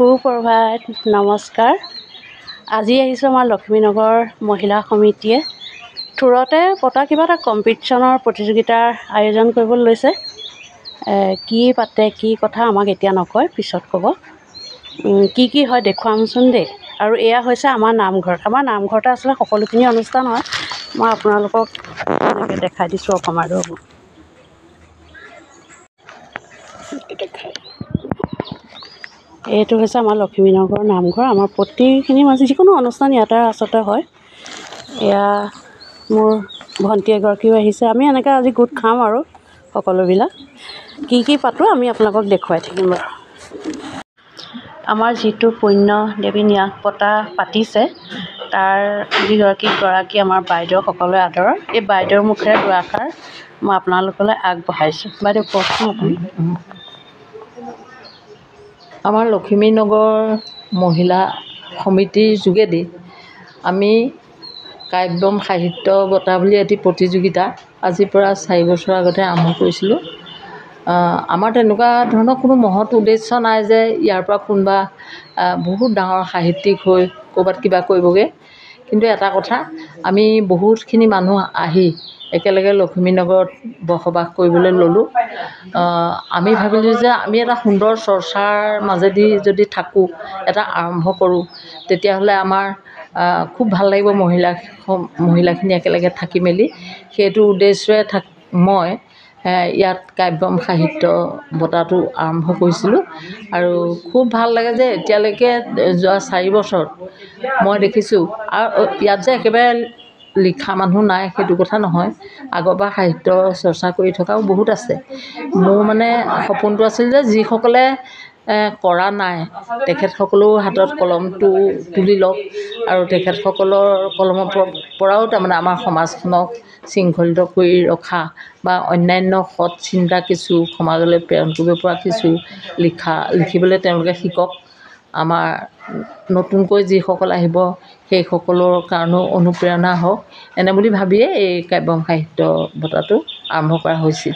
সুপ্ৰভাত, নমস্কাৰ। আজি আহিছোঁ আমাৰ লক্ষ্মীনগৰ মহিলা সমিতিয়ে থোৰতে পতা কিবা এটা কম্পিটিশ্যনৰ প্ৰতিযোগিতাৰ আয়োজন কৰিবলৈ লৈছে। কি পাতে কি কথা আমাক এতিয়া নকয়, পিছত ক'ব। কি হয় দেখুৱামচোন দেই। আৰু এয়া হৈছে আমাৰ নামঘৰ। আমাৰ নামঘৰতে আচলতে সকলোখিনি অনুষ্ঠান হয়। মই আপোনালোকক এনেকৈ দেখাই দিছোঁ অকণমান ৰ'ব। এইটো হৈছে আমাৰ লক্ষ্মীনগৰ নামঘৰ। আমাৰ প্ৰতিখিনি মাজত যিকোনো অনুষ্ঠান ইয়াতে আচলতে হয়। এয়া মোৰ ভণ্টি এগৰাকীও আহিছে। আমি এনেকৈ আজি গোট খাম আৰু সকলোবিলাক কি পাতোঁ আমি আপোনালোকক দেখুৱাই থাকিম বাৰু। আমাৰ যিটো পুণ্য দেৱী ন্যাস পতা পাতিছে তাৰ গৰাকী আমাৰ বাইদেউ সকলোৱে আদৰৰ। এই বাইদেউৰ মুখেৰে দুআষাৰ মই আপোনালোকলৈ আগবঢ়াইছোঁ। বাইদেউ কওকচোন আপুনি। আমাৰ লখিমীনগৰ মহিলা সমিতিৰ যোগেদি আমি কাব্যম সাহিত্য বঁটা বুলি এটি প্ৰতিযোগিতা আজিৰ পৰা 4 বছৰ আগতে আৰম্ভ কৰিছিলোঁ। আমাৰ তেনেকুৱা ধৰণৰ কোনো মহৎ উদ্দেশ্য নাই যে ইয়াৰ পৰা কোনোবা বহুত ডাঙৰ সাহিত্যিক হৈ ক'ৰবাত কিবা কৰিবগৈ। কিন্তু এটা কথা, আমি বহুতখিনি মানুহ আহি একেলগে লখিমীনগৰত বসবাস কৰিবলৈ ল'লোঁ। আমি ভাবিলোঁ যে আমি এটা সুন্দৰ চৰ্চাৰ মাজেদি যদি থাকোঁ, এটা আৰম্ভ কৰোঁ, তেতিয়াহ'লে আমাৰ খুব ভাল লাগিব মহিলাখিনি একেলগে থাকি মেলি। সেইটো উদ্দেশ্যৰে মই ইয়াত কাব্যম সাহিত্য বঁটাটো আৰম্ভ কৰিছিলোঁ। আৰু খুব ভাল লাগে যে এতিয়ালৈকে যোৱা 4 বছৰত মই দেখিছোঁ, আৰু ইয়াত যে একেবাৰে লিখা মানুহ নাই সেইটো কথা নহয়, আগৰ পৰা সাহিত্য চৰ্চা কৰি থকাও বহুত আছে। মোৰ মানে সপোনটো আছিল যে যিসকলে কৰা নাই তেখেতসকলেও হাতত কলমটো তুলি লওক, আৰু তেখেতসকলৰ কলমৰ পৰাও তাৰমানে আমাৰ সমাজখনক শৃংখলিত কৰি ৰখা বা অন্যান্য সৎ চিন্তা কিছু সমাজলৈ প্ৰেৰণ কৰিব পৰা কিছু লিখিবলৈ তেওঁলোকে শিকক। আমাৰ নতুনকৈ যিসকল আহিব সেইসকলৰ কাৰণেও অনুপ্ৰেৰণা হওক, এনে বুলি ভাবিয়ে এই কাব্যম সাহিত্য বঁটাটো আৰম্ভ কৰা হৈছিল।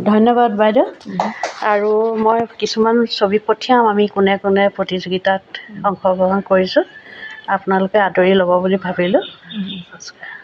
ধন্যবাদ বাইদেউ। আৰু মই কিছুমান ছবি পঠিয়াম আমি কোনে কোনে প্ৰতিযোগিতাত অংশগ্ৰহণ কৰিছোঁ, আপোনালোকে আদৰি ল'ব বুলি ভাবিলোঁ। নমস্কাৰ।